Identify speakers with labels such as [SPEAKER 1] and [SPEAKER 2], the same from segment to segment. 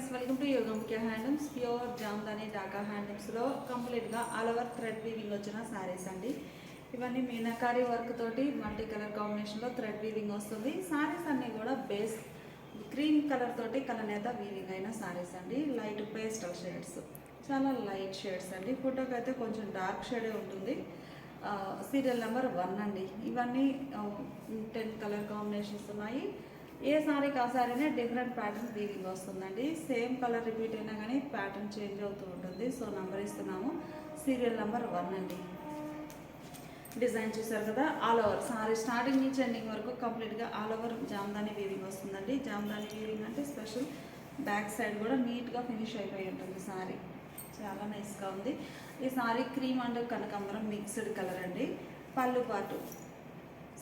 [SPEAKER 1] Friends, welcome to Yogamukhya handlooms. Pure Jamdani Dhaka హ్యాండ్లూమ్స్లో కంప్లీట్గా all over thread weaving వచ్చిన శారీస్ అండి. ఇవన్నీ మీనాకారి వర్క్ తోటి మల్టీ కలర్ కాంబినేషన్లో థ్రెడ్ వీవింగ్ వస్తుంది. శారీస్ అన్నీ కూడా బేస్ క్రీమ్ కలర్ తోటి కలనేత వీవింగ్ అయిన శారీస్ అండి. లైట్ పేస్టల్ షేడ్స్, చాలా లైట్ షేడ్స్ అండి. ఫోటోకి అయితే కొంచెం డార్క్ షేడే ఉంటుంది. సీరియల్ నెంబర్ 1 అండి. ఇవన్నీ 10 కలర్ కాంబినేషన్స్ ఉన్నాయి. ఏ సారీకి ఆ సారీనే డిఫరెంట్ ప్యాటర్న్ వీవింగ్ వస్తుందండి. సేమ్ కలర్ రిపీట్ అయినా కానీ ప్యాటర్న్ చేంజ్ అవుతూ ఉంటుంది. సో నంబర్ ఇస్తున్నాము. సీరియల్ నెంబర్ 1 అండి. డిజైన్ చూసారు కదా, ఆల్ ఓవర్ సారీ స్టార్టింగ్ నుంచి ఎండింగ్ వరకు కంప్లీట్గా ఆల్ ఓవర్ జామ్దాని వీవింగ్ వస్తుందండి. జామ్దాని వీవింగ్ అంటే స్పెషల్ బ్యాక్ సైడ్ కూడా నీట్గా ఫినిష్ అయిపోయి ఉంటుంది సారీ. చాలా నైస్గా ఉంది. ఈ సారీ క్రీమ్ అండ్ కనకాంబరం మిక్స్డ్ కలర్ అండి. పళ్ళు పాటు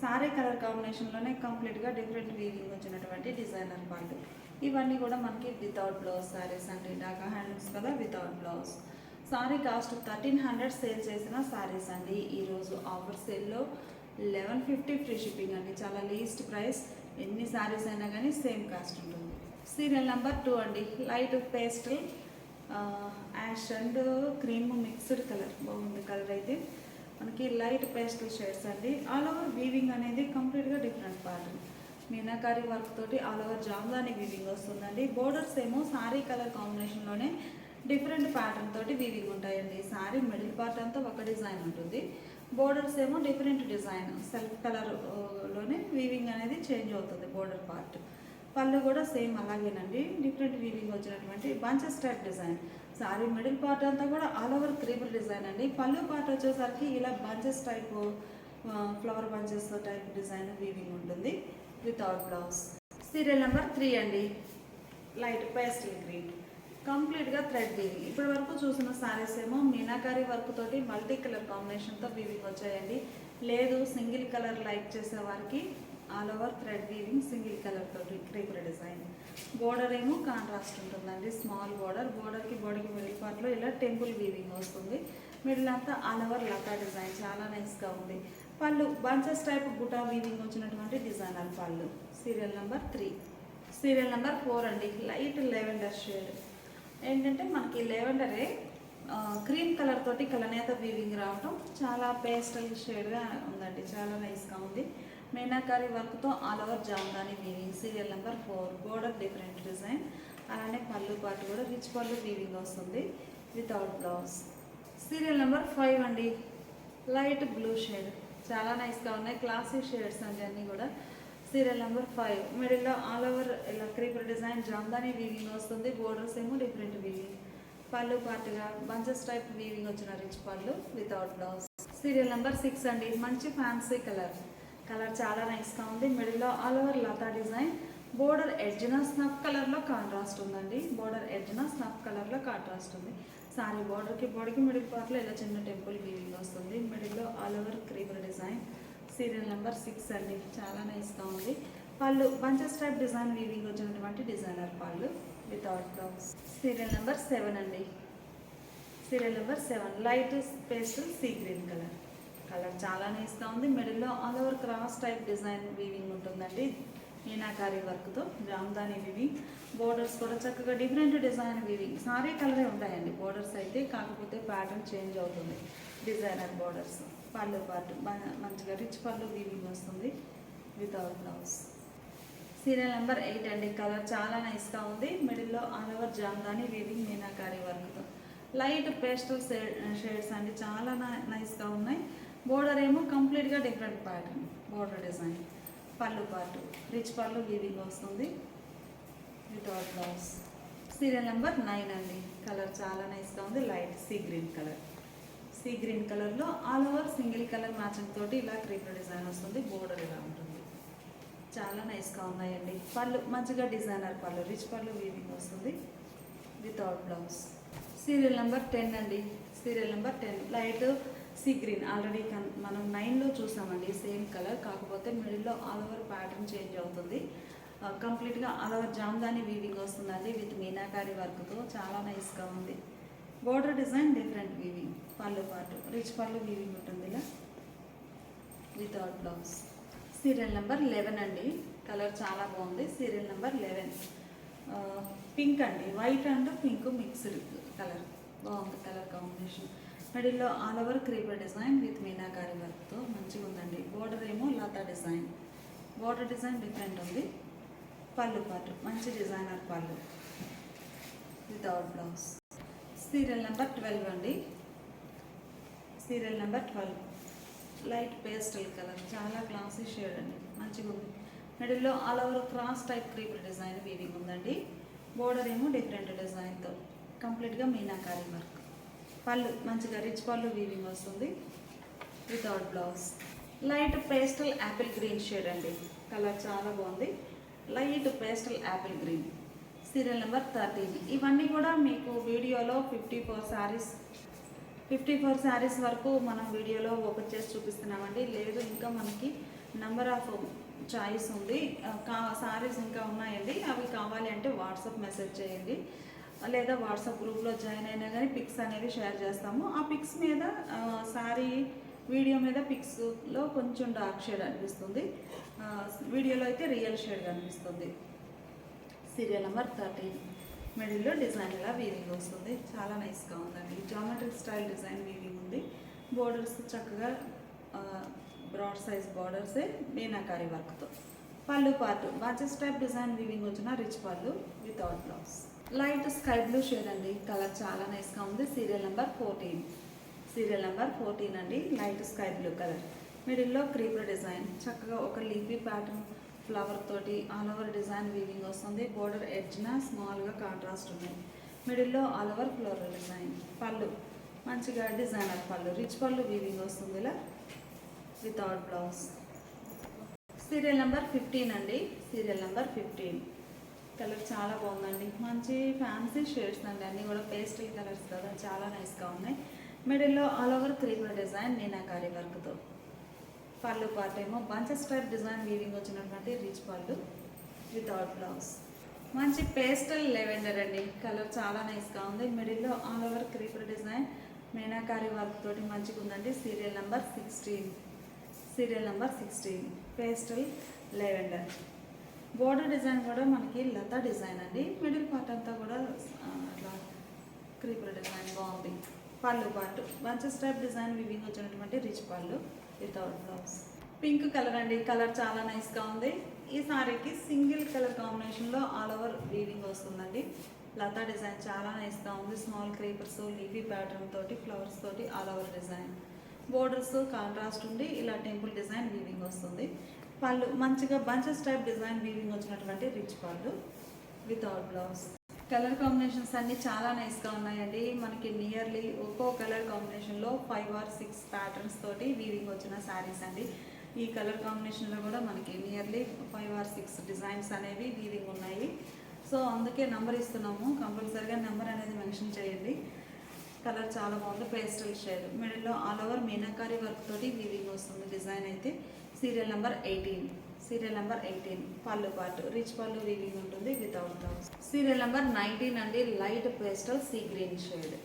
[SPEAKER 1] సారీ కలర్ కాంబినేషన్లోనే కంప్లీట్గా డిఫరెంట్ వీవింగ్ వచ్చినటువంటి డిజైనర్ పళ్ళు. ఇవన్నీ కూడా మనకి వితౌట్ బ్లౌజ్ సారీస్ అండి. ఢాకా హ్యాండ్లూమ్స్ కదా, without blouse. Sorry cost 1300 sale చేసిన సారీస్ అండి. ఈరోజు ఆఫర్ సేల్లో 1150 ఫ్రీ షిప్పింగ్ అండి. చాలా లీస్ట్ ప్రైస్. ఎన్ని సారీస్ అయినా కానీ సేమ్ కాస్ట్ ఉంటుంది. సీరియల్ నెంబర్ 2 అండి. Light pastel ash and cream mixed colour. బాగుంది కలర్ అయితే. మనకి లైట్ పేస్టల్ షేడ్స్ అండి. ఆల్ ఓవర్ వీవింగ్ అనేది కంప్లీట్గా డిఫరెంట్ ప్యాటర్న్. మీనాకారి వర్క్ తోటి ఆల్ ఓవర్ జామ్దాని వీవింగ్ వస్తుందండి. బోర్డర్స్ ఏమో సారీ కలర్ కాంబినేషన్లోనే డిఫరెంట్ ప్యాటర్న్ తోటి వీవింగ్ ఉంటాయండి. సారీ మిడిల్ పార్ట్ అంతా ఒక డిజైన్ ఉంటుంది. బోర్డర్స్ ఏమో డిఫరెంట్ డిజైన్ సెల్ఫ్ కలర్లోనే వీవింగ్ అనేది చేంజ్ అవుతుంది. బోర్డర్ పార్ట్ పళ్ళు కూడా సేమ్ అలాగేనండి. డిఫరెంట్ వీవింగ్ వచ్చినటువంటి bunches type design. Sorry middle part అంతా కూడా ఆల్ ఓవర్ క్రీపర్ డిజైన్ అండి. పళ్ళు పార్ట్ వచ్చేసరికి ఇలా bunches type flower bunches type design weaving ఉంటుంది వితౌట్ బ్లౌజ్. సీరియల్ నెంబర్ 3 అండి. లైట్ పేస్టల్ గ్రీన్ కంప్లీట్గా థ్రెడ్ వీవింగ్. ఇప్పటి వరకు చూసిన సారీస్ ఏమో మీనాకారి వర్క్ తోటి మల్టీ కలర్ కాంబినేషన్తో వీవింగ్ వచ్చాయండి. లేదు సింగిల్ కలర్ లైక్ చేసే వారికి all over thread weaving single colour తోటి క్రీపర్ డిజైన్. బోర్డర్ ఏమో కాంట్రాస్ట్ ఉంటుందండి. Small border. బోర్డర్కి బాడీకి మిడిల్ పార్ట్లో ఇలా టెంపుల్ వీవింగ్ వస్తుంది. మిడిల్ అంతా ఆల్ ఓవర్ లతా డిజైన్. చాలా నైస్గా ఉంది. Pallu bunches type buta weaving వచ్చినటువంటి డిజైనర్ పళ్ళు. Serial number 3. సీరియల్ నెంబర్ 4 అండి. Light lavender shade. ఏంటంటే మనకి లెవెండరే క్రీమ్ కలర్ తోటి కలనేత వీవింగ్ రావటం. చాలా పేస్టల్ షేడ్గా ఉందండి. చాలా నైస్గా ఉంది. మీనాకారి వర్క్తో all over Jamdani weaving. Serial number 4. Border different design. అలానే పళ్ళు పాటు కూడా రిచ్ పళ్ళు వీవింగ్ వస్తుంది వితౌట్ బ్లౌజ్. సీరియల్ నెంబర్ 5 అండి. Light blue shade. చాలా నైస్గా ఉన్నాయి. క్లాసీ షేడ్స్ అండి అన్నీ కూడా. Serial number 5. మిడిల్లో ఆల్ ఓవర్ ఇలా క్రీపర్ డిజైన్ జామ్దాని వీవింగ్ వస్తుంది. బోర్డర్స్ ఏమో డిఫరెంట్ వీవింగ్. పళ్ళు పాటుగా బంచెస్ టైప్ వీవింగ్ వచ్చిన రిచ్ పళ్ళు వితౌట్ బ్లౌజ్. సీరియల్ నెంబర్ 6 అండి. మంచి ఫ్యాన్సీ కలర్. కలర్ చాలా నైస్గా ఉంది. మిడిల్లో ఆల్ ఓవర్ లతా డిజైన్. బోర్డర్ ఎడ్జ్న స్నఫ్ కలర్లో కాంట్రాస్ట్ ఉందండి. బోర్డర్ ఎడ్జ్న స్నఫ్ కలర్లో కాంట్రాస్ట్ ఉంది. సారీ బోర్డర్కి బాడీకి మిడిల్ పార్ట్లో ఇలా చిన్న టెంపుల్ వీవింగ్ వస్తుంది. మిడిల్లో all over creeper design. Serial number 6 అండి. చాలా నైస్గా ఉంది. Pallu bunches type design weaving వచ్చినటువంటి designer pallu without blouse. Serial number 7 అండి. Serial number 7. Light pastel sea green colour. Colour చాలా నైస్గా ఉంది. మిడిల్లో all over cross type design weaving ఉంటుందండి. మీనాకారి వర్క్తో జామ్దాని వీవింగ్. బోర్డర్స్ కూడా చక్కగా డిఫరెంట్ డిజైన్ వీవింగ్. సారీ కలరే ఉంటాయండి బోర్డర్స్ అయితే, కాకపోతే ప్యాటర్న్ చేంజ్ అవుతుంది. Designer borders. పళ్ళు పాటు మంచిగా రిచ్ పళ్ళు వీవింగ్ వస్తుంది వితౌట్ బ్లౌజ్. సీరియల్ నెంబర్ 8 అండి. కలర్ చాలా నైస్గా ఉంది. మిడిల్లో all over Jamdani weaving meenakari వర్క్తో. లైట్ పేస్టల్ షేడ్స్ అండి. చాలా నైస్గా ఉన్నాయి. బోర్డర్ ఏమో కంప్లీట్గా డిఫరెంట్ ప్యాటర్న్ బోర్డర్ డిజైన్. పళ్ళు పాటు రిచ్ పళ్ళు వీవింగ్ వస్తుంది వితౌట్ బ్లౌజ్. సీరియల్ నెంబర్ 9 అండి. కలర్ చాలా నైస్గా ఉంది. Light sea green colour. Sea green కలర్లో all over single colour matching తోటి ఇలా క్రీపర్ డిజైన్ వస్తుంది. బోర్డర్ ఇలా ఉంటుంది. చాలా నైస్గా ఉన్నాయండి. పళ్ళు మంచిగా డిజైనర్ పళ్ళు రిచ్ పళ్ళు వీవింగ్ వస్తుంది వితౌట్ బ్లౌజ్. సీరియల్ నెంబర్ 10 అండి. Serial number 10. Light sea green. Already మనం 9లో చూసామండి సేమ్ కలర్, కాకపోతే మిడిల్లో ఆల్ ఓవర్ ప్యాటర్న్ చేంజ్ అవుతుంది. కంప్లీట్గా ఆల్ ఓవర్ జామ్దాని వీవింగ్ వస్తుందండి విత్ మీనాకారి వర్క్తో. చాలా నైస్గా ఉంది. Border design different weaving. పళ్ళు పాటు రిచ్ పళ్ళు వీవింగ్ ఉంటుంది ఇలా వితౌట్ బ్లౌజ్. సీరియల్ నెంబర్ 11 అండి. కలర్ చాలా బాగుంది. Serial number 11. పింక్ అండి, white and pink mixed colour, బాగుంది కలర్ కాంబినేషన్. మిడిల్లో all over creeper design with మీనాకారి వర్క్తో మంచిగా ఉందండి. బోర్డర్ ఏమో లతా డిజైన్, బోర్డర్ డిజైన్ డిఫరెంట్ ఉంది. పళ్ళు పాటు మంచి designer pallu without blouse. Serial number 12 అండి, serial number 12. Light pastel colour, చాలా క్లాసీ షేడ్ అండి, మంచిగా ఉంది. మిడిల్లో all over cross type creeper design weaving ఉందండి. బోర్డర్ ఏమో డిఫరెంట్ డిజైన్తో కంప్లీట్గా మీనాకారి వర్క్. పళ్ళు మంచిగా రిచ్ పళ్ళు వీవింగ్ వస్తుంది without blouse. Light pastel Apple green shade అండి, కలర్ చాలా బాగుంది. Light pastel Apple green. Serial number 13. ఇవన్నీ కూడా మీకు వీడియోలో 54 శారీస్ వరకు మనం వీడియోలో ఓపెన్ చేసి చూపిస్తున్నామండి. లేదు ఇంకా మనకి నెంబర్ ఆఫ్ చాయిస్ ఉంది, శారీస్ ఇంకా ఉన్నాయండి. అవి కావాలి అంటే వాట్సాప్ మెసేజ్ చేయండి, లేదా వాట్సాప్ గ్రూప్లో జాయిన్ అయినా కానీ పిక్స్ అనేవి షేర్ చేస్తాము. ఆ పిక్స్ మీద శారీ వీడియో మీద పిక్స్లో కొంచెం డార్క్ షేడ్ అనిపిస్తుంది, వీడియోలో అయితే రియల్ షేడ్ కనిపిస్తుంది. Serial number 13. మిడిల్లో డిజైన్ ఇలా వీవింగ్ వస్తుంది, చాలా నైస్గా ఉందండి. జామెట్రిక్ స్టైల్ డిజైన్ వీవింగ్ ఉంది. బోర్డర్స్ చక్కగా బ్రాడ్ సైజ్ బార్డర్సే మీనాకారి వర్క్తో. పళ్ళు పాటు బాచెస్ టైప్ డిజైన్ వీవింగ్ వచ్చిన రిచ్ పళ్ళు without blouse. Light sky blue shade అండి, కలర్ చాలా నైస్గా ఉంది. Serial number 14. సీరియల్ నెంబర్ 14 అండి, లైట్ స్కై బ్లూ కలర్. మిడిల్లో క్రీపర్ డిజైన్, చక్కగా ఒక లీఫీ ప్యాటర్న్ ఫ్లవర్ తోటి ఆల్ ఓవర్ డిజైన్ వీవింగ్ వస్తుంది. బోర్డర్ ఎడ్జ్న స్మాల్గా కాంట్రాస్ట్ ఉన్నాయి. మిడిల్లో all over floral design. Pallu మంచిగా డిజైనర్ పళ్ళు, రిచ్ పళ్ళు వీవింగ్ వస్తుంది ఇలా వితౌట్ బ్లౌజ్. సీరియల్ నెంబర్ 15 అండి, సీరియల్ నెంబర్ 15. కలర్ చాలా బాగుందండి, మంచి ఫ్యాన్సీ షేడ్స్ అండి, అన్నీ కూడా పేస్టల్ కలర్స్ కదా, చాలా నైస్గా ఉన్నాయి. మిడిల్లో all over creeper design meenakari వర్క్తో. పళ్ళు పార్ట్ ఏమో బంచెస్ టైప్ డిజైన్ వీవింగ్ వచ్చినటువంటి రిచ్ పళ్ళు వితౌట్ బ్లౌజ్. మంచి పేస్టల్ లెవెండర్ అండి, కలర్ చాలా నైస్గా ఉంది. మిడిల్లో all over creeper design meenakari work తోటి మంచిగా ఉందండి. Serial number 16. Serial number 16 pastel lavender. Border design కూడా మనకి లతా డిజైన్ అండి. మిడిల్ పార్ట్ అంతా కూడా అట్లా క్రీపర్ డిజైన్ బాగుంది. పళ్ళు పాటు బంచెస్ టైప్ డిజైన్ వీవింగ్ వచ్చినటువంటి రిచ్ పళ్ళు వితౌట్ బ్లౌజ్. పింక్ కలర్ అండి, కలర్ చాలా నైస్గా ఉంది. ఈ సారీకి సింగిల్ కలర్ కాంబినేషన్లో ఆల్ ఓవర్ వీవింగ్ వస్తుందండి. లతా డిజైన్ చాలా నైస్గా ఉంది. స్మాల్ క్రీపర్స్ లీఫీ ప్యాటర్న్ తోటి ఫ్లవర్స్ తోటి all over design. Borders contrast ఉండి ఇలా టెంపుల్ డిజైన్ వీవింగ్ వస్తుంది. పళ్ళు మంచిగా బంచెస్ టైప్ డిజైన్ వీవింగ్ వచ్చినటువంటి రిచ్ పళ్ళు వితౌట్ బ్లౌజ్. కలర్ కాంబినేషన్స్ అన్నీ చాలా నైస్గా ఉన్నాయండి. మనకి నియర్లీ ఒక్కో కలర్ కాంబినేషన్లో 5 or 6 ప్యాటర్న్స్ తోటి వీవింగ్ వచ్చిన శారీస్ అండి. ఈ కలర్ కాంబినేషన్లో కూడా మనకి నియర్లీ 5 or 6 డిజైన్స్ అనేవి వీవింగ్ ఉన్నాయి. సో అందుకే నెంబర్ ఇస్తున్నాము, కంపల్సరీగా నెంబర్ అనేది మెన్షన్ చేయండి. కలర్ చాలా బాగుంది, పేస్టల్ షేడ్. మిడిల్లో ఆల్ ఓవర్ మీనాకారి వర్క్ తోటి వీవింగ్ వస్తుంది డిజైన్ అయితే. Serial number 18. సీరియల్ నెంబర్ 18 పళ్ళు పాటు రిచ్ పళ్ళు వీవింగ్ ఉంటుంది వితౌట్ బ్లౌజ్. సీరియల్ నెంబర్ 19 అండి, light pastel sea green shade.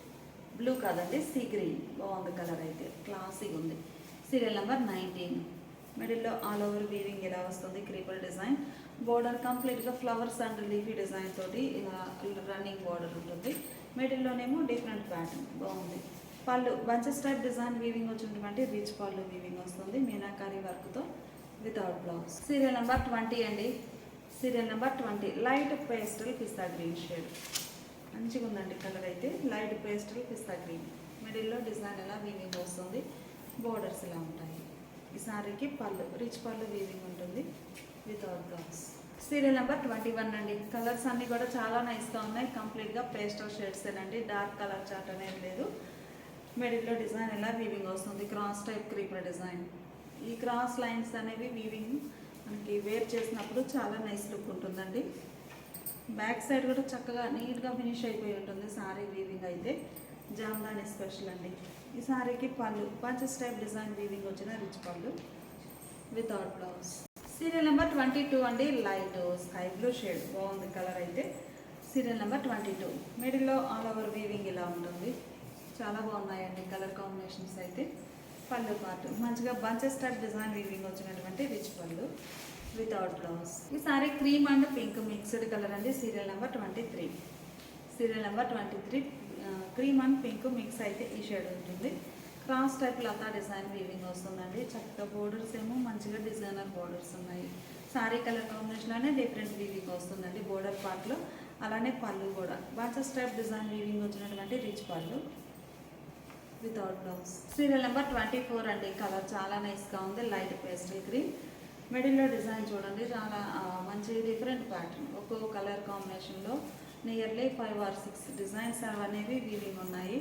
[SPEAKER 1] Blue కాదండి, సీ గ్రీన్, బాగుంది కలర్ అయితే, క్లాసీగా ఉంది. Serial number 19. మిడిల్లో ఆల్ ఓవర్ వీవింగ్ ఇలా వస్తుంది క్రీపర్ డిజైన్. బోర్డర్ కంప్లీట్గా ఫ్లవర్స్ అండ్ లీఫీ డిజైన్ తోటి ఇలా రన్నింగ్ బోర్డర్ ఉంటుంది. మిడిల్లోనేమో డిఫరెంట్ ప్యాటర్న్ బాగుంది. పళ్ళు బంచెస్ టైప్ డిజైన్ వీవింగ్ వచ్చినటువంటి రిచ్ పళ్ళు వీవింగ్ వస్తుంది మీనాకారి వర్క్తో వితౌట్ బ్లౌజ్. సీరియల్ నెంబర్ 20 అండి, సీరియల్ నెంబర్ 20 లైట్ పేస్టల్ పిస్తా గ్రీన్ షేడ్. మంచిగా ఉందండి కలర్ అయితే, లైట్ పేస్టల్ పిస్తా గ్రీన్. మిడిల్లో డిజైన్ ఎలా వీవింగ్ వస్తుంది, బోర్డర్స్ ఇలా ఉంటాయి. ఈ సారీకి పళ్ళు రిచ్ పళ్ళు వీవింగ్ ఉంటుంది వితౌట్ బ్లౌజ్. సీరియల్ నెంబర్ 21 అండి, కలర్స్ అన్నీ కూడా చాలా నైస్గా ఉన్నాయి. కంప్లీట్గా పేస్టల్ షేడ్స్ అండి, డార్క్ కలర్ చార్ట్ అనేది లేదు. మిడిల్లో డిజైన్ ఎలా వీవింగ్ వస్తుంది, క్రాస్ టైప్ క్రీపర్ డిజైన్. ఈ క్రాస్ లైన్స్ అనేవి వీవింగ్ మనకి వేర్ చేసినప్పుడు చాలా నైస్ లుక్ ఉంటుందండి. బ్యాక్ సైడ్ కూడా చక్కగా నీట్గా ఫినిష్ అయిపోయి ఉంటుంది సారీ వీవింగ్ అయితే. జామ్దాని స్పెషల్ అండి. ఈ సారీకి పళ్ళు పంచెస్ టైప్ డిజైన్ వీవింగ్ వచ్చిన రిచ్ పళ్ళు వితౌట్ బ్లౌజ్. సీరియల్ నెంబర్ 22 అండి, లైట్ స్కై బ్లూ షేడ్, బాగుంది కలర్ అయితే. సీరియల్ నెంబర్ 22 మిడిల్లో ఆల్ ఓవర్ వీవింగ్ ఇలా ఉంటుంది, చాలా బాగున్నాయండి కలర్ కాంబినేషన్స్ అయితే. పళ్ళు పాటు మంచిగా బంచెస్ టైప్ డిజైన్ వీవింగ్ వచ్చినటువంటి రిచ్ పళ్ళు వితౌట్ బ్లౌజ్. ఈ sari cream and pink mixed colour అండి. Serial number 23. Serial number 23 cream and pink mix అయితే ఈ షేడ్ ఉంటుంది. క్రాస్ టైప్ లతా డిజైన్ వీవింగ్ వస్తుందండి. చక్కగా బోర్డర్స్ ఏమో మంచిగా డిజైనర్ బోర్డర్స్ ఉన్నాయి. సారీ కలర్ కాంబినేషన్లోనే డిఫరెంట్ వీవింగ్ వస్తుందండి బోర్డర్ పార్ట్లో. అలానే పళ్ళు కూడా బాచెస్ టైప్ డిజైన్ వీవింగ్ వచ్చినటువంటి రిచ్ పళ్ళు వితౌట్ బ్లౌజ్. సీరియల్ నెంబర్ 24 అండి. కలర్ చాలా నైస్గా ఉంది. Light pastel green. మిడిల్లో డిజైన్ చూడండి, చాలా మంచి డిఫరెంట్ ప్యాటర్న్. ఒక్కో కలర్ కాంబినేషన్లో నియర్లీ 5 or 6 డిజైన్స్ అనేవి వీవింగ్ ఉన్నాయి.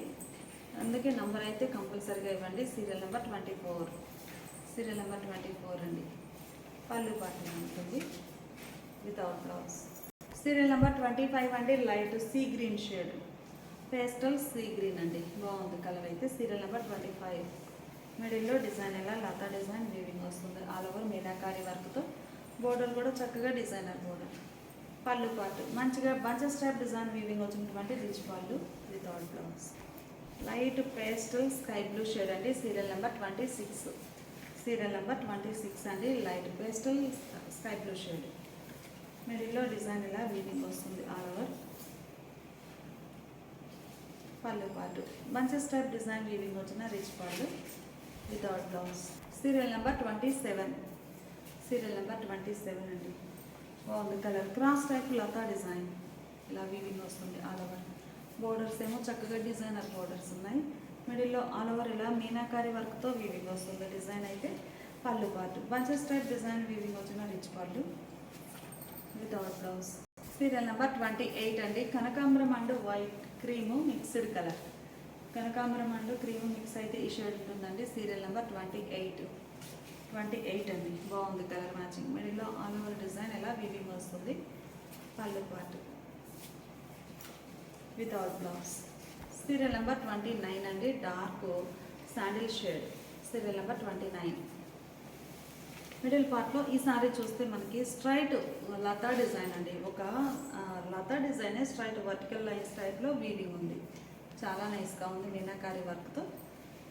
[SPEAKER 1] అందుకే నంబర్ అయితే కంపల్సరీగా ఇవ్వండి. Serial number 24. సీరియల్ నెంబర్ 24 అండి. పళ్ళు పాటలు ఉంటుంది వితౌట్ బ్లౌజ్. సీరియల్ నెంబర్ 25 అండి. Light sea green shade, pastel sea green అండి. బాగుంది కలర్ అయితే. Serial number 25. మిడిల్లో డిజైన్ ఎలా లతా డిజైన్ వీవింగ్ వస్తుంది. ఆల్ ఓవర్ మీనాకారి వర్క్తో. బోర్డర్ కూడా చక్కగా డిజైనర్ బోర్డర్. పళ్ళు పాటు మంచిగా బంచెస్ టైప్ డిజైన్ వీవింగ్ వచ్చినటువంటి రిచ్ పళ్ళు without blouse. Light pastel sky blue shade అండి. Serial number 26. సీరియల్ నెంబర్ 26 అండి. Light pastel sky blue shade. మిడిల్లో డిజైన్ ఇలా వీవింగ్ వస్తుంది ఆల్ ఓవర్. పళ్ళు పాటు బంచెస్ టైప్ డిజైన్ వీవింగ్ వచ్చిన రిచ్ పళ్ళు without blouse. Serial number 27. Serial number 27 అండి. బాగుంది కలర్. క్రాస్ టైప్ లతా డిజైన్ ఇలా వీవింగ్ వస్తుంది ఆల్ ఓవర్. బోర్డర్స్ ఏమో చక్కగా డిజైనర్ బోర్డర్స్ ఉన్నాయి. మిడిల్లో ఆల్ ఓవర్ ఇలా మీనాకారి వర్క్తో వీవింగ్ వస్తుంది డిజైన్ అయితే. పళ్ళు పాటు బంచెస్ టైప్ డిజైన్ వీవింగ్ వచ్చిన రిచ్ పళ్ళు వితౌట్ బ్లౌజ్. సీరియల్ నెంబర్ 28 అండి. కనకాంబరం and white cream mixed colour. కనకాంబరం అండ్ క్రీము మిక్స్ అయితే ఈ షేడ్ ఉంటుందండి. సీరియల్ నెంబర్ 28 అండి. బాగుంది కలర్ మ్యాచింగ్. మిడిల్లో ఆల్ ఓవర్ డిజైన్ ఎలా వీవింగ్ వస్తుంది. పళ్ళు పాటు వితౌట్ బ్లౌజ్. సీరియల్ నెంబర్ 29 అండి. Dark sandal shade. Serial number 29. Middle పార్ట్లో ఈ సారీ చూస్తే మనకి స్ట్రైట్ లతా డిజైన్ అండి. ఒక లతా డిజైన్ స్ట్రైట్ వర్టికల్ లైన్స్ టైప్లో వీవింగ్ ఉంది. చాలా నైస్గా ఉంది మీనాకారి వర్క్తో.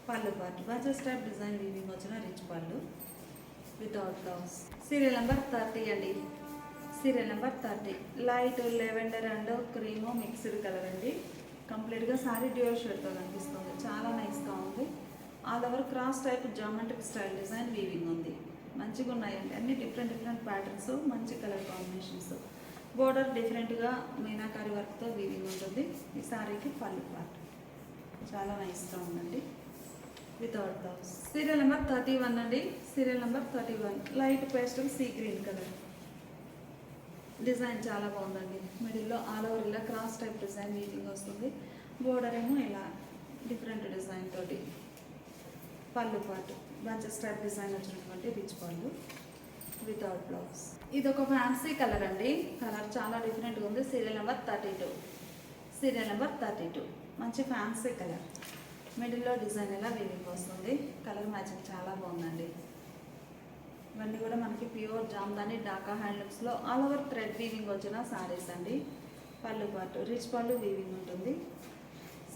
[SPEAKER 1] పళ్ళు పాటు బంచెస్ టైప్ డిజైన్ వీవింగ్ వచ్చిన రిచ్ పళ్ళు వితౌట్ బ్లౌజ్. సీరియల్ నెంబర్ 30 అండి. Serial number 30 light lavender and cream mixed colour అండి. కంప్లీట్గా సారీ డ్యూయల్ షేడ్తో కనిపిస్తుంది. చాలా నైస్గా ఉంది. All over cross type geometric style design weaving ఉంది. మంచిగా ఉన్నాయండి అన్ని డిఫరెంట్ ప్యాటర్న్స్, మంచి కలర్ కాంబినేషన్స్. బోర్డర్ డిఫరెంట్గా మీనాకారి వర్క్తో వీవింగ్ ఉంటుంది. ఈ సారీకి పళ్ళు పార్ట్ చాలా నైస్గా ఉందండి వితౌట్ బ్లౌజ్. సీరియల్ నెంబర్ 31 అండి. Serial number 31 light pastel sea green colour. Design చాలా బాగుందండి. మిడిల్లో ఆల్ ఓవర్ ఇలా క్రాస్ టైప్ డిజైన్ వీవింగ్ వస్తుంది. బోర్డర్ ఏమో ఇలా డిఫరెంట్ డిజైన్ తోటి. పళ్ళు పాటు బంచెస్ టైప్ డిజైన్ వచ్చినటువంటి రిచ్ పళ్ళు వితౌట్ బ్లౌజ్. ఇది ఒక ఫ్యాన్సీ కలర్ అండి. కలర్ చాలా డిఫరెంట్గా ఉంది. Serial number 32. సీరియల్ నెంబర్ 32 మంచి ఫ్యాన్సీ కలర్. మిడిల్లో డిజైన్ ఎలా వీవింగ్ వస్తుంది. కలర్ మ్యాచింగ్ చాలా బాగుందండి. ఇవన్నీ కూడా మనకి ప్యూర్ జామ్దాని ఢాకా హ్యాండ్లూమ్స్లో ఆల్ ఓవర్ థ్రెడ్ వీవింగ్ వచ్చిన సారీస్ అండి. పళ్ళు పాటు రిచ్ పళ్ళు వీవింగ్ ఉంటుంది.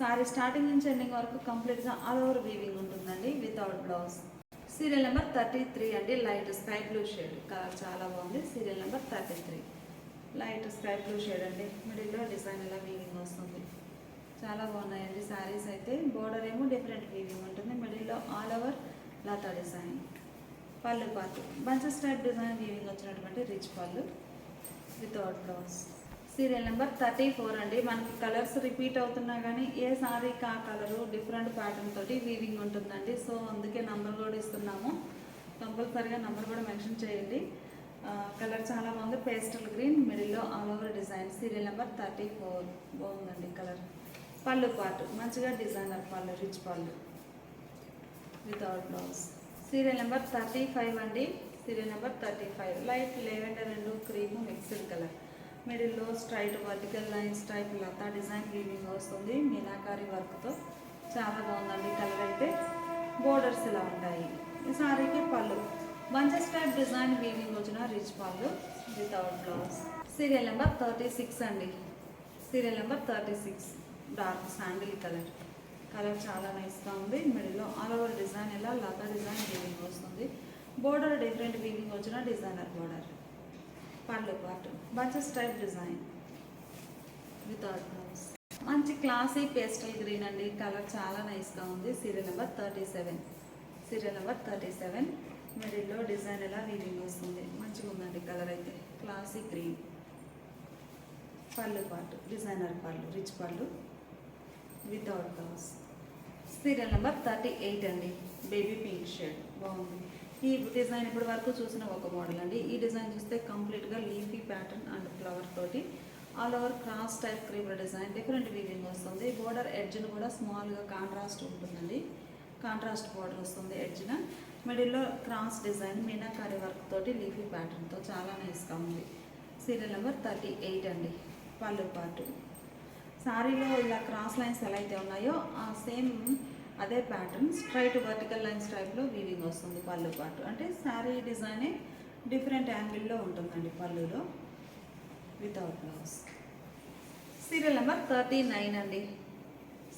[SPEAKER 1] సారీ స్టార్టింగ్ నుంచి ఎండింగ్ వరకు కంప్లీట్గా ఆల్ ఓవర్ వీవింగ్ ఉంటుందండి వితౌట్ బ్లౌజ్. సీరియల్ నెంబర్ 33 అండి. Light sky blue shade. Colour చాలా బాగుంది. Serial number 33 light sky blue shade అండి. మిడిల్లో డిజైన్ ఎలా వీవింగ్ వస్తుంది. చాలా బాగున్నాయండి శారీస్ అయితే. బోర్డర్ ఏమో డిఫరెంట్ వీవింగ్ ఉంటుంది. మిడిల్లో ఆల్ ఓవర్ లతా డిజైన్. పళ్ళు పాటు బంచెస్ టైప్ డిజైన్ వీవింగ్ వచ్చినటువంటి రిచ్ పళ్ళు వితౌట్ బ్లౌజ్. సీరియల్ నెంబర్ 34 అండి. మనకి కలర్స్ రిపీట్ అవుతున్నా కానీ ఏ సారీకి ఆ కలరు డిఫరెంట్ ప్యాటర్న్ తోటి వీవింగ్ ఉంటుందండి. సో అందుకే నంబర్ కూడా ఇస్తున్నాము. కంపల్సరీగా నంబర్ కూడా మెన్షన్ చేయండి. కలర్ చాలా బాగుంది. Pastel green. మిడిల్లో all over design. Serial number 34 బాగుందండి కలర్. పళ్ళు పాటు మంచిగా డిజైనర్ పళ్ళు రిచ్ పళ్ళు వితౌట్ బ్లౌజ్. సీరియల్ నెంబర్ 35 అండి. Serial number 35 light lavender and cream mixed colour. మిడిల్లో స్ట్రైట్ వర్టికల్ లైన్స్ టైప్ లతా డిజైన్ వీవింగ్ వస్తుంది మీనాకారి వర్క్తో. చాలా బాగుందండి కలర్ అయితే. బోర్డర్స్ ఇలా ఉంటాయి. ఈ సారీకి పళ్ళు బంచెస్ టైప్ డిజైన్ వీవింగ్ వచ్చిన రిచ్ పళ్ళు వితౌట్ బ్లౌజ్. సీరియల్ నెంబర్ 36 అండి. Serial number 36 dark sandal colour. Colour చాలా నైస్గా ఉంది. మిడిల్లో ఆల్ ఓవర్ డిజైన్ ఇలా లతా డిజైన్ వీవింగ్ వస్తుంది. బోర్డర్ డిఫరెంట్ వీవింగ్ వచ్చిన డిజైనర్ బోర్డర్. పళ్ళు పాటు bunches type design without blouse. మంచి క్లాసీ పేస్టల్ గ్రీన్ అండి, కలర్ చాలా నైస్గా ఉంది. Serial number 37. Serial number 37. మిడిల్లో డిజైన్ ఎలా వీవింగ్ వస్తుంది, మంచిగా ఉందండి కలర్ అయితే. Classy green. పళ్ళు పాటు డిజైనర్ పళ్ళు, రిచ్ పళ్ళు వితౌట్ బ్లౌజ్. సీరియల్ నెంబర్ 38 అండి, బేబీ పింక్ షేడ్ బాగుంది. ఈ డిజైన్ ఇప్పటి వరకు చూసిన ఒక మోడల్ అండి. ఈ డిజైన్ చూస్తే కంప్లీట్గా లీఫీ ప్యాటర్న్ అండ్ ఫ్లవర్ తోటి all over cross type creeper design, different weaving వస్తుంది. బోర్డర్ ఎడ్జ్ను కూడా స్మాల్గా కాంట్రాస్ట్ ఉంటుందండి, కాంట్రాస్ట్ బోర్డర్ వస్తుంది ఎడ్జ్న. మిడిల్లో క్రాస్ డిజైన్ మీనాకారి వర్క్ తోటి లీఫీ ప్యాటర్న్తో చాలా నైస్గా ఉంది. సీరియల్ నెంబర్ 38 అండి. పళ్ళు పాటు శారీలో ఇలా క్రాస్ లైన్స్ ఎలా అయితే ఉన్నాయో ఆ సేమ్ అదే ప్యాటర్న్ స్ట్రైట్ వర్టికల్ లైన్స్ టైప్లో వీవింగ్ వస్తుంది. పళ్ళు పాటు అంటే శారీ డిజైనే డిఫరెంట్ యాంగిల్లో ఉంటుందండి పళ్ళులో వితౌట్ బ్లౌజ్. సీరియల్ నెంబర్ 39 అండి.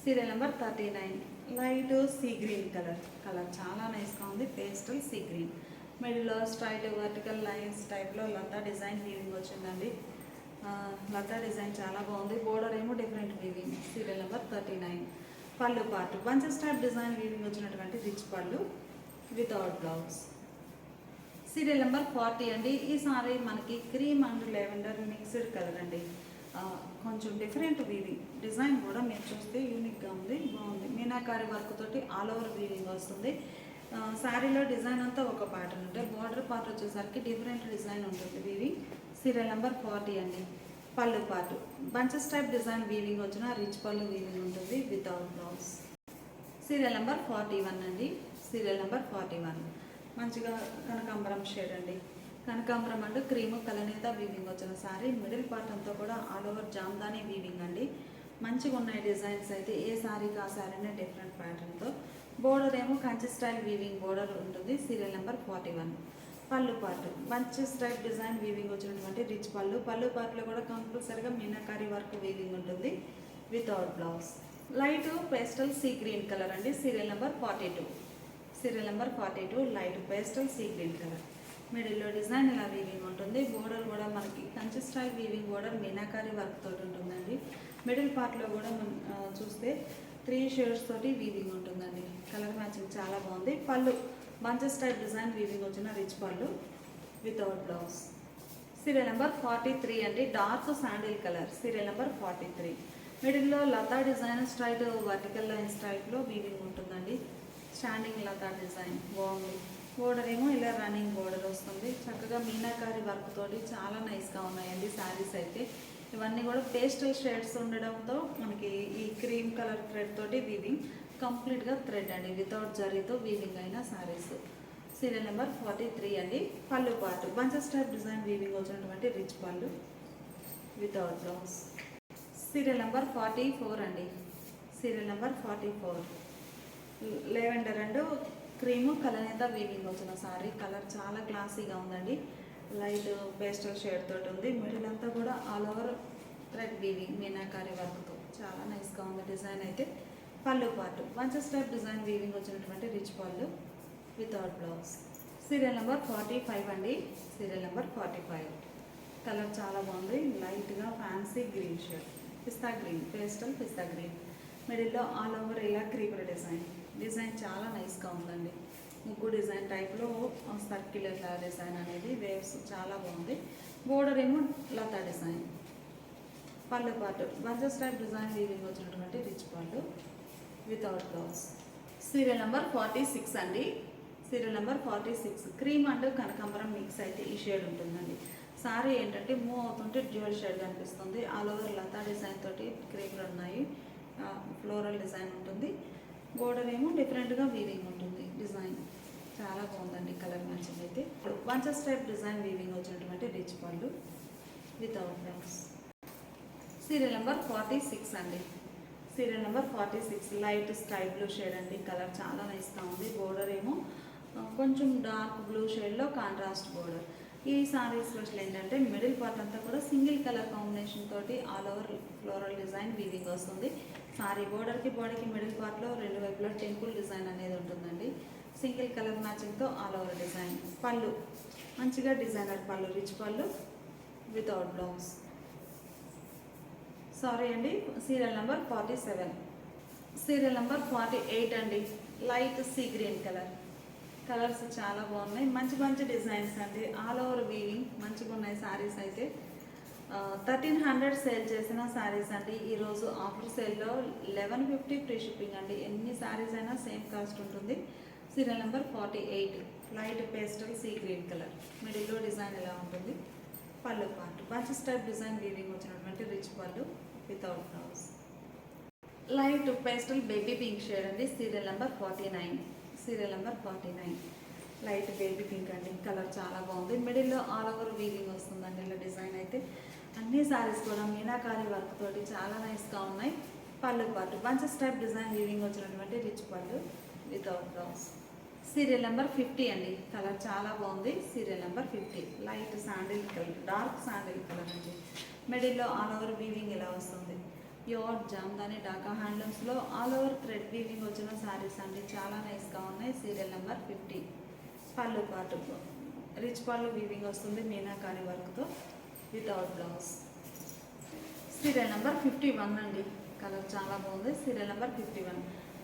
[SPEAKER 1] Serial number 39. Light sea green colour చాలా నైస్గా ఉంది. Pastel sea green. మిడిల్లో స్ట్రైట్ వర్టికల్ లైన్స్ టైప్లో లతా డిజైన్ వీవింగ్ వచ్చిందండి. లతా డిజైన్ చాలా బాగుంది. బోర్డర్ ఏమో డిఫరెంట్ వీవింగ్. Serial number 39. పళ్ళు పాటు బంచెస్ టైప్ డిజైన్ వీవింగ్ వచ్చినటువంటి రిచ్ పళ్ళు వితౌట్ బ్లౌజ్. సీరియల్ నెంబర్ 40 అండి. ఈ సారీ మనకి cream and lavender mixed colour అండి. కొంచెం డిఫరెంట్ వీవింగ్ డిజైన్ కూడా మీరు చూస్తే యూనిక్గా ఉంది, బాగుంది. మీనాకారి వర్క్ తోటి ఆల్ ఓవర్ వీవింగ్ వస్తుంది. శారీలో డిజైన్ అంతా ఒక ప్యాటర్న్ ఉంటే బోర్డర్ పార్ట్ వచ్చేసరికి డిఫరెంట్ డిజైన్ ఉంటుంది వీవింగ్. సీరియల్ నెంబర్ 40 అండి. పళ్ళు పాటు బంచెస్ టైప్ డిజైన్ వీవింగ్ వచ్చిన రిచ్ పళ్ళు వీవింగ్ ఉంటుంది వితౌట్ బ్లౌజ్. సీరియల్ నెంబర్ 41 అండి. Serial number 41. మంచిగా కనకాంబరం షేడ్ అండి. కనకాంబరం అంటే క్రీము కలనేత వీవింగ్ వచ్చిన సారీ. మిడిల్ పార్ట్ అంతా కూడా ఆల్ ఓవర్ జామ్దాని వీవింగ్ అండి. మంచిగా ఉన్నాయి డిజైన్స్ అయితే. ఏ సారీకి ఆ సారీనే డిఫరెంట్ ప్యాటర్న్తో. బోర్డర్ ఏమో కంచి స్టైల్ వీవింగ్ బోర్డర్ ఉంటుంది. Serial number 41. పళ్ళు పాటు బంచెస్ టైప్ డిజైన్ వీవింగ్ వచ్చినటువంటి రిచ్ పళ్ళు. పళ్ళు పాటలో కూడా కంపల్సరీగా మీనాకారి వర్క్ వీవింగ్ ఉంటుంది without blouse. Light pastel sea green colour అండి. Serial number 42. Serial number 42. Light pastel sea green colour. మిడిల్లో డిజైన్ ఇలా వీవింగ్ ఉంటుంది. బోర్డర్ కూడా మనకి Kanchi style weaving border meenakari work తోటి ఉంటుందండి. మిడిల్ పార్ట్లో కూడా చూస్తే 3 షేడ్స్ తోటి వీవింగ్ ఉంటుందండి. కలర్ మ్యాచింగ్ చాలా బాగుంది. పళ్ళు బంచెస్ టైప్ డిజైన్ వీవింగ్ వచ్చిన రిచ్ పళ్ళు వితౌట్ బ్లౌజ్. సీరియల్ నెంబర్ 43 అండి. Dark sandal colour. Serial number 43. మిడిల్లో లతా డిజైన్ స్ట్రైట్ వర్టికల్ లైన్స్ టైప్లో వీవింగ్ ఉంటుందండి. స్టాండింగ్ లతా డిజైన్ బాగుంది. బోర్డర్ ఏమో ఇలా రన్నింగ్ బోర్డర్ వస్తుంది. చక్కగా మీనాకారి వర్క్ తోటి చాలా నైస్గా ఉన్నాయండి శారీస్ అయితే. ఇవన్నీ కూడా పేస్టల్ షేడ్స్ ఉండడంతో మనకి ఈ క్రీమ్ కలర్ థ్రెడ్ తోటి వీవింగ్ కంప్లీట్గా థ్రెడ్ అండి, వితౌట్ జరీతో వీవింగ్ అయిన శారీస్. సీరియల్ నెంబర్ 43 అండి. పళ్ళు పాటు బంచెస్ టైప్ డిజైన్ వీవింగ్ వచ్చినటువంటి రిచ్ పళ్ళు వితౌట్ బ్లౌజ్. సీరియల్ నెంబర్ 44 అండి. Serial number 44. Lavender and cream కలనేత వీవింగ్ వచ్చిన సారీ. కలర్ చాలా క్లాసీగా ఉందండి. లైట్ పేస్టల్ షేడ్ తోటి ఉంది. మిడిల్ అంతా కూడా all over thread weaving meenakari వర్క్తో చాలా నైస్గా ఉంది డిజైన్ అయితే. పళ్ళు పాటు బంచెస్ టైప్ డిజైన్ వీవింగ్ వచ్చినటువంటి రిచ్ పళ్ళు వితౌట్ బ్లౌజ్. సీరియల్ నెంబర్ 45 అండి. Serial number 45. కలర్ చాలా బాగుంది. లైట్గా ఫ్యాన్సీ గ్రీన్ షేడ్, పిస్తా గ్రీన్, పేస్టల్ పిస్తా గ్రీన్. మిడిల్లో ఆల్ ఓవర్ ఇలా క్రీపర్ డిజైన్ చాలా నైస్గా ఉందండి. ముగ్గు డిజైన్ టైప్లో సర్క్యులర్ డిజైన్ అనేది వేవ్స్ చాలా బాగుంది. బోర్డర్ ఏమో లతా డిజైన్. పళ్ళు పాటు బంచెస్ టైప్ డిజైన్ వీవింగ్ వచ్చినటువంటి రిచ్ పళ్ళు వితౌట్ బ్లౌజ్. సీరియల్ నెంబర్ 46 అండి. Serial number 46. క్రీమ్ అండ్ కనకాంబరం మిక్స్ అయితే ఈ షేడ్ ఉంటుందండి. సారీ ఏంటంటే మూవ్ అవుతుంటే డ్యూయల్ షేడ్ కనిపిస్తుంది. ఆల్ ఓవర్ లతా డిజైన్ తోటి క్రీమ్లు ఉన్నాయి. ఫ్లోరల్ డిజైన్ ఉంటుంది. బోర్డర్ ఏమో డిఫరెంట్గా వీవింగ్ ఉంటుంది. డిజైన్ చాలా బాగుందండి. కలర్ మ్యాచింగ్ అయితే. బంచెస్ టైప్ డిజైన్ వీవింగ్ వచ్చినటువంటి రిచ్ పళ్ళు వితౌట్ బ్లౌజ్. సీరియల్ నెంబర్ 46 అండి. Serial number 46. Light sky blue shade అండి. కలర్ చాలా నైస్గా ఉంది. బోర్డర్ ఏమో కొంచెం డార్క్ బ్లూ షేడ్లో కాంట్రాస్ట్ బోర్డర్. ఈ సారీ స్పెషల్ ఏంటంటే మిడిల్ పార్ట్ అంతా కూడా సింగిల్ కలర్ కాంబినేషన్ తోటి all over floral design weaving వస్తుంది. సారీ బోర్డర్కి బాడీకి మిడిల్ పార్ట్లో రెండు వైపులా టెంపుల్ డిజైన్ అనేది ఉంటుందండి. సింగిల్ కలర్ మ్యాచింగ్తో ఆల్ ఓవర్ డిజైన్. పళ్ళు మంచిగా డిజైనర్ పళ్ళు, రిచ్ పళ్ళు వితౌట్ బ్లౌజ్. సారీ అండి, సీరియల్ నెంబర్ 47. సీరియల్ నెంబర్ 48 అండి. Light sea green colour. Colours చాలా బాగున్నాయి, మంచి మంచి డిజైన్స్ అండి. ఆల్ ఓవర్ వీవింగ్ మంచిగా ఉన్నాయి శారీస్ అయితే. 1300 సేల్ చేసిన శారీస్ అండి. ఈరోజు ఆఫర్ సేల్లో 1150 ఫ్రీ షిప్పింగ్ అండి. ఎన్ని శారీస్ అయినా సేమ్ కాస్ట్ ఉంటుంది. Serial number 48 light pastel sea green colour. మిడిల్లో డిజైన్ ఎలా ఉంటుంది. పళ్ళు పార్ట్ మంచి స్టైప్ డిజైన్ వీవింగ్ వచ్చినటువంటి రిచ్ పళ్ళు without blouse. Light pastel baby pink shade అండి. Serial number 49. Serial number 49 light baby pink అండి. కలర్ చాలా బాగుంది. మిడిల్లో ఆల్ ఓవర్ వీవింగ్ వస్తుందండి. ఇలా డిజైన్ అయితే అన్ని శారీస్ కూడా మీనాకారి వర్క్ తోటి చాలా నైస్గా ఉన్నాయి. పళ్ళు పాటు మంచి స్టైప్ డిజైన్ వీవింగ్ వచ్చినటువంటి రిచ్ పళ్ళు వితౌట్ బ్లౌజ్. సీరియల్ నెంబర్ 50 అండి. కలర్ చాలా బాగుంది. Serial number 50 light sandal colour, dark sandal colour అండి. మిడిల్లో ఆల్ ఓవర్ వీవింగ్ ఇలా వస్తుంది. ప్యూర్ జామ్దాని ఢాకా హ్యాండ్లూమ్స్లో ఆల్ ఓవర్ థ్రెడ్ వీవింగ్ వచ్చిన శారీస్ అండి. చాలా నైస్గా ఉన్నాయి. సీరియల్ నెంబర్ 50 పళ్ళు పాటు రిచ్ పళ్ళు వీవింగ్ వస్తుంది మీనాకారి వర్క్తో వితౌట్ బ్లౌజ్. సీరియల్ నెంబర్ 51 అండి. కలర్ చాలా బాగుంది. సీరియల్ నెంబర్ 51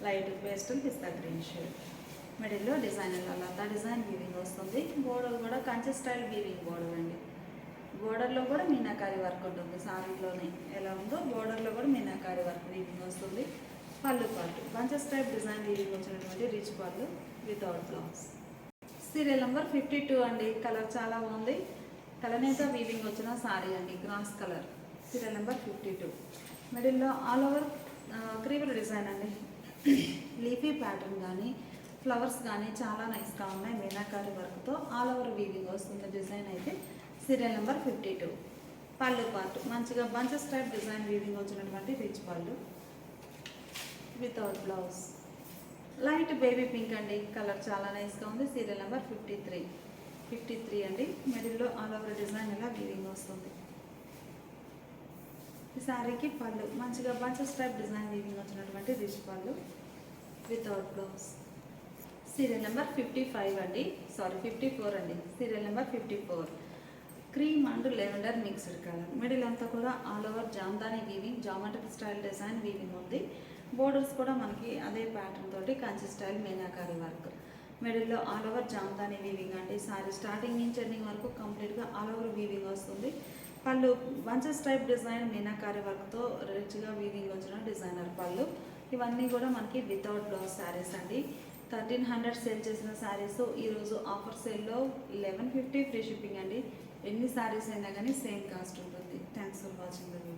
[SPEAKER 1] లైట్ పేస్టల్ పిస్తా గ్రీన్ షేడ్. మిడిల్లో డిజైన్ లతా డిజైన్ వీవింగ్ వస్తుంది. బోర్డర్ కూడా కంచి స్టైల్ వీవింగ్ బోర్డర్ అండి. బోర్డర్లో కూడా మీనాకారి వర్క్ ఉంటుంది. సారీలోనే ఎలా ఉందో బోర్డర్లో కూడా మీనాకారి వర్క్ వీవింగ్ వస్తుంది. పళ్ళు పాటు బంచెస్ టైప్ డిజైన్ వీవింగ్ వచ్చినటువంటి రిచ్ పళ్ళు వితౌట్ బ్లౌజ్. సీరియల్ నెంబర్ 52 అండి. కలర్ చాలా బాగుంది. కలనేత వీవింగ్ వచ్చిన సారీ అండి. Grass colour. సీరియల్ నెంబర్ 52 మిడిల్లో ఆల్ ఓవర్ క్రీపర్ డిజైన్ అండి. లీఫీ ప్యాటర్న్ కానీ ఫ్లవర్స్ కానీ చాలా నైస్గా ఉన్నాయి. మీనాకారి వర్క్తో ఆల్ ఓవర్ వీవింగ్ వస్తుంది డిజైన్ అయితే. సీరియల్ నెంబర్ 52 పళ్ళు పార్ట్ మంచిగా బంచెస్ టైప్ డిజైన్ వీవింగ్ వచ్చినటువంటి రిచ్ పళ్ళు without blouse. Light baby pink అండి. కలర్ చాలా నైస్గా ఉంది. సీరియల్ నెంబర్ 53 అండి. మిడిల్లో ఆల్ ఓవర్ డిజైన్ ఇలా వీవింగ్ వస్తుంది. ఈ శారీకి పళ్ళు మంచిగా బంచెస్ టైప్ డిజైన్ వీవింగ్ వచ్చినటువంటి రిచ్ పళ్ళు వితౌట్ బ్లౌజ్. సీరియల్ నెంబర్ 55 అండి. సారీ 54 అండి. Serial number 54 cream and lavender mixed colour. Middle అంతా కూడా all over Jamdani weaving, geometric style design weaving ఉంది. బోర్డర్స్ కూడా మనకి అదే ప్యాటర్న్ తోటి కంచి స్టైల్ మీనాకారి వర్క్. మిడిల్లో ఆల్ ఓవర్ జామ్దాని వీవింగ్ అండి. సారీ స్టార్టింగ్ నుంచి ఎండింగ్ వరకు కంప్లీట్గా ఆల్ ఓవర్ వీవింగ్ వస్తుంది. పళ్ళు బంచెస్ టైప్ డిజైన్ మీనాకారి వర్క్తో రిచ్గా వీవింగ్ వచ్చిన డిజైనర్ పళ్ళు. ఇవన్నీ కూడా మనకి వితౌట్ బ్లౌజ్ శారీస్ అండి. 1300 సేల్ చేసిన శారీస్ ఈరోజు ఆఫర్ సేల్లో 1150 ఫ్రీ షిప్పింగ్ అండి. ఎన్ని శారీస్ అయినా కానీ సేమ్ కాస్ట్ ఉంటుంది. Thanks for watching the video.